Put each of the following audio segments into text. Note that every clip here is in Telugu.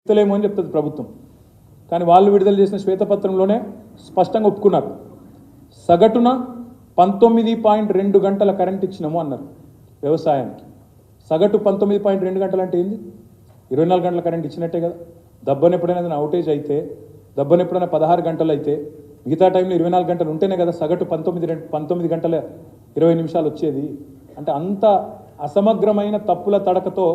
ఇస్తలేమో అని చెప్తుంది ప్రభుత్వం. కానీ వాళ్ళు విడుదల చేసిన శ్వేతపత్రంలోనే స్పష్టంగా ఒప్పుకున్నారు. సగటున 19.2 గంటల కరెంట్ ఇచ్చినాము అన్నారు వ్యవసాయానికి. సగటు 19.2 గంటలు అంటే ఏంది? 24 గంటల కరెంట్ ఇచ్చినట్టే కదా. దబ్బన ఎప్పుడైనా అవుటేజ్ అయితే, దబ్బన ఎప్పుడైనా 16 గంటలు అయితే, మిగతా టైంలో 24 గంటలు ఉంటేనే కదా సగటు 19 గంటల 20 నిమిషాలు వచ్చేది. అంటే అంత అసమగ్రమైన తప్పుల తడకతో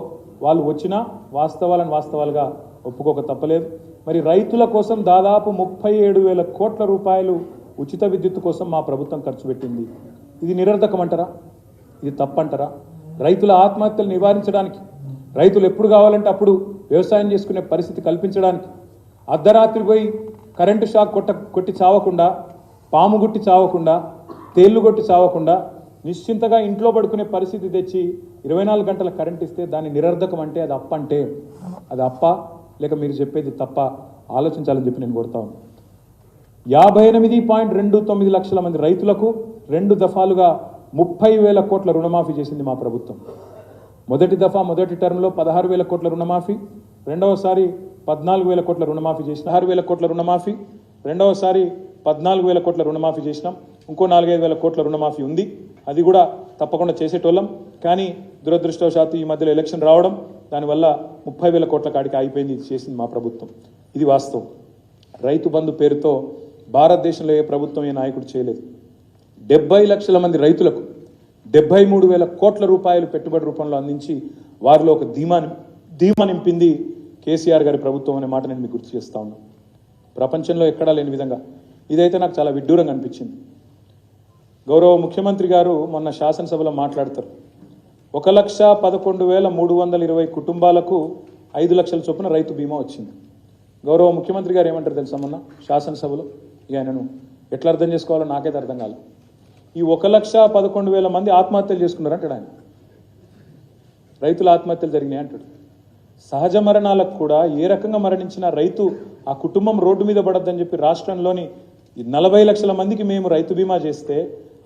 వాళ్ళు వచ్చినా వాస్తవాలుగా ఒప్పుకోక తప్పలేదు. మరి రైతుల కోసం దాదాపు 37,000 కోట్ల రూపాయలు ఉచిత విద్యుత్ కోసం మా ప్రభుత్వం ఖర్చు పెట్టింది. ఇది నిరర్ధకమంటారా? ఇది తప్పంటారా? రైతుల ఆత్మహత్యలు నివారించడానికి, రైతులు ఎప్పుడు కావాలంటే అప్పుడు వ్యవసాయం చేసుకునే పరిస్థితి కల్పించడానికి, అర్ధరాత్రి పోయి కరెంటు షాక్ కొట్టి చావకుండా, పాము గుట్టి చావకుండా, తేళ్లు కొట్టి చావకుండా నిశ్చింతగా ఇంట్లో పడుకునే పరిస్థితి తెచ్చి 24 గంటల కరెంట్ ఇస్తే దాన్ని నిరర్ధకం అంటే అది అప్ప అంటే అది అప్ప లేక మీరు చెప్పేది తప్ప ఆలోచించాలని చెప్పి నేను కోరుతా ఉన్నాను. 58.29 లక్షల మంది రైతులకు 2 దఫాలుగా 30,000 కోట్ల రుణమాఫీ చేసింది మా ప్రభుత్వం. మొదటి దఫా మొదటి టర్మ్లో 16,000 కోట్ల రుణమాఫీ, రెండవసారి 14,000 కోట్ల రుణమాఫీ చేసిన 6,000 కోట్ల రుణమాఫీ, రెండవసారి 14,000 కోట్ల రుణమాఫీ చేసినాం. ఇంకో 4,500 కోట్ల రుణమాఫీ ఉంది. అది కూడా తప్పకుండా చేసేటోళ్ళం. కానీ దురదృష్టవశాత్తు ఈ మధ్యలో ఎలక్షన్ రావడం, దానివల్ల 30,000 కోట్ల కాడికి ఆగిపోయింది. ఇది చేసింది మా ప్రభుత్వం. ఇది వాస్తవం. రైతు బంధు పేరుతో భారతదేశంలో ఏ ప్రభుత్వం ఏ నాయకుడు చేయలేదు. 70 లక్షల మంది రైతులకు 73,000 కోట్ల రూపాయలు పెట్టుబడి రూపంలో అందించి వారిలో ఒక ధీమా నింపింది కేసీఆర్ గారి ప్రభుత్వం అనే మాట నేను మీకు గుర్తు చేస్తా ఉన్నాను. ప్రపంచంలో ఎక్కడా లేని విధంగా ఇదైతే నాకు చాలా విడ్డూరంగా అనిపించింది. గౌరవ ముఖ్యమంత్రి గారు మొన్న శాసనసభలో మాట్లాడతారు, 1,11,320 కుటుంబాలకు 5 లక్షల చొప్పున రైతు బీమా వచ్చింది. గౌరవ ముఖ్యమంత్రి గారు ఏమంటారు తెలుసా మొన్న శాసనసభలో? ఇక ఆయనను ఎట్లా అర్థం చేసుకోవాలో నాకైతే అర్థం కాలేదు. ఈ 1,11,000 మంది ఆత్మహత్యలు చేసుకున్నారంటాడు ఆయన. రైతుల ఆత్మహత్యలు జరిగినాయి అంటాడు. సహజ మరణాలకు కూడా ఏ రకంగా మరణించినా రైతు ఆ కుటుంబం రోడ్డు మీద పడద్దని చెప్పి రాష్ట్రంలోని 40 లక్షల మందికి మేము రైతు బీమా చేస్తే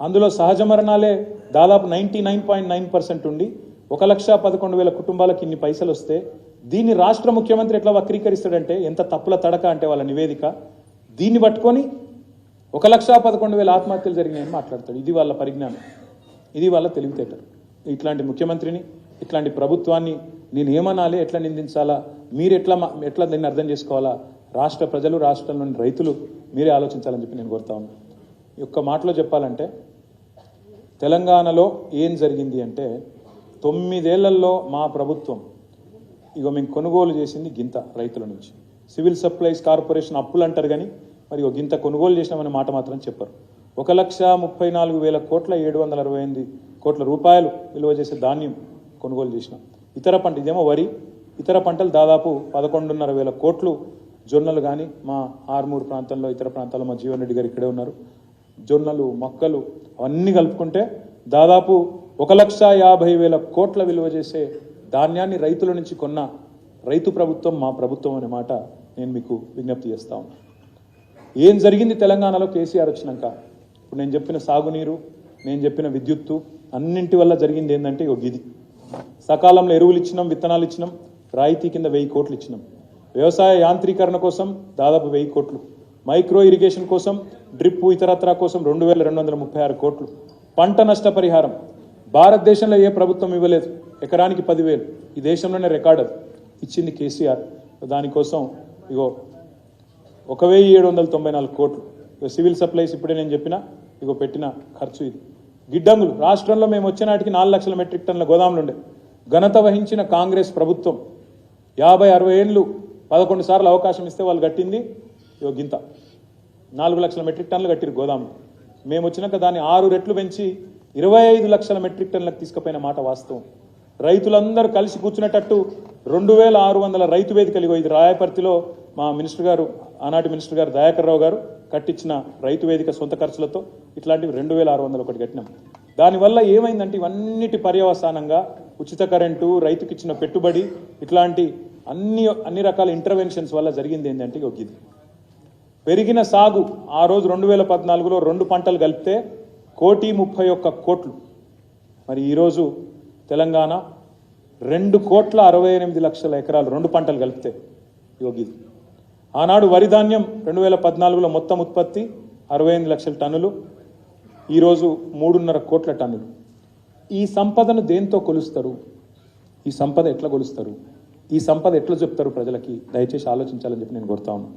అందులో సహజ మరణాలే దాదాపు 99.9% ఉండి 1,11,000 కుటుంబాలకు ఇన్ని పైసలు వస్తే దీన్ని రాష్ట్ర ముఖ్యమంత్రి ఎట్లా వక్రీకరిస్తాడంటే ఎంత తప్పుల తడక అంటే వాళ్ళ నివేదిక. దీన్ని పట్టుకొని 1,11,000 ఆత్మహత్యలు జరిగినాయని మాట్లాడతాడు. ఇది వాళ్ళ పరిజ్ఞానం, ఇది వాళ్ళ తెలివితేటలు. ఇట్లాంటి ముఖ్యమంత్రిని, ఇట్లాంటి ప్రభుత్వాన్ని నేను ఏమనాలి, ఎట్లా నిందించాలా, మీరు ఎట్లా దీన్ని అర్థం చేసుకోవాలా, రాష్ట్ర ప్రజలు, రాష్ట్రంలోని రైతులు మీరే ఆలోచించాలని చెప్పి నేను కోరుతా ఉన్నాను. ఈ ఒక్క మాటలో చెప్పాలంటే తెలంగాణలో ఏం జరిగింది అంటే 9 ఏళ్లలో మా ప్రభుత్వం మేము కొనుగోలు చేసింది గింత రైతుల నుంచి. సివిల్ సప్లైస్ కార్పొరేషన్ అప్పులు అంటారు కానీ మరి గింత కొనుగోలు చేసినామనే మాట మాత్రం చెప్పారు. 1,34,000 కోట్ల 768 కోట్ల రూపాయలు విలువ చేసే ధాన్యం కొనుగోలు చేసినాం. ఇతర పంట ఇదేమో వరి, ఇతర పంటలు దాదాపు 11,500 కోట్లు. జొన్నలు కానీ మా ఆర్మూర్ ప్రాంతంలో, ఇతర ప్రాంతాల్లో మా జీవన్ రెడ్డి గారు ఇక్కడే ఉన్నారు, జొన్నలు, మొక్కలు అవన్నీ కలుపుకుంటే దాదాపు 1,50,000 కోట్ల విలువ చేసే ధాన్యాన్ని రైతుల నుంచి కొన్న రైతు ప్రభుత్వం మా ప్రభుత్వం అనే మాట నేను మీకు విజ్ఞప్తి చేస్తా ఉన్నాను. ఏం జరిగింది తెలంగాణలో కేసీఆర్ వచ్చినాక? ఇప్పుడు నేను చెప్పిన సాగునీరు, నేను చెప్పిన విద్యుత్తు అన్నింటి వల్ల జరిగింది ఏంటంటే ఇది సకాలంలో ఎరువులు ఇచ్చినాం, విత్తనాలు ఇచ్చినాం, రాయితీ కింద 1000 కోట్లు ఇచ్చినాం. వ్యవసాయ యాంత్రీకరణ కోసం దాదాపు 1000 కోట్లు, మైక్రో ఇరిగేషన్ కోసం, డ్రిప్ ఇతరత్రా కోసం 2,236 కోట్లు, పంట నష్టపరిహారం భారతదేశంలో ఏ ప్రభుత్వం ఇవ్వలేదు, ఎకరానికి 10,000, ఈ దేశంలోనే రికార్డు ఇచ్చింది కేసీఆర్. దానికోసం 1,794 కోట్లు. సివిల్ సప్లైస్ ఇప్పుడే నేను చెప్పిన పెట్టిన ఖర్చు ఇది. గిడ్డంగులు రాష్ట్రంలో మేము వచ్చే నాటికి 4 లక్షల మెట్రిక్ టన్నుల గోదాములు ఉండే. ఘనత వహించిన కాంగ్రెస్ ప్రభుత్వం 50-60 ఏళ్ళు 11 సార్లు అవకాశం ఇస్తే వాళ్ళు కట్టింది గింత 4 లక్షల మెట్రిక్ టన్నులు కట్టిరు గోదాములు. మేము వచ్చినాక దాన్ని 6 రెట్లు పెంచి 25 లక్షల మెట్రిక్ టన్నులకు తీసుకుపోయిన మాట వాస్తవం. రైతులందరూ కలిసి కూర్చునేటట్టు 2,600 రైతు వేదికలు. ఇది రాయపర్తిలో మా మినిస్టర్ గారు, ఆనాటి మినిస్టర్ గారు దయాకర్ రావు గారు కట్టించిన రైతు వేదిక సొంత ఖర్చులతో ఇట్లాంటివి 2,600 ఒకటి కట్టినాం. దానివల్ల ఏమైందంటే ఇవన్నిటి పర్యవసానంగా ఉచిత కరెంటు, రైతుకి ఇచ్చిన పెట్టుబడి, ఇట్లాంటి అన్ని రకాల ఇంటర్వెన్షన్స్ వల్ల జరిగింది ఏంటంటే ఇది పెరిగిన సాగు. ఆ రోజు 2014లో 2 పంటలు కలిపితే 1,31 కోట్లు. మరి ఈరోజు తెలంగాణ 2,68,00,000 ఎకరాలు 2 పంటలు కలిపితే యోగిది. ఆనాడు వరి ధాన్యం 2014లో మొత్తం ఉత్పత్తి 68 లక్షల టన్నులు, ఈరోజు 3.5 కోట్ల టన్నులు. ఈ సంపదను దేంతో కొలుస్తారు? ఈ సంపద ఎట్లా కొలుస్తారు? ఈ సంపద ఎట్లా చెప్తారు ప్రజలకి? దయచేసి ఆలోచించాలని చెప్పి నేను కోరుతా ఉన్నాను.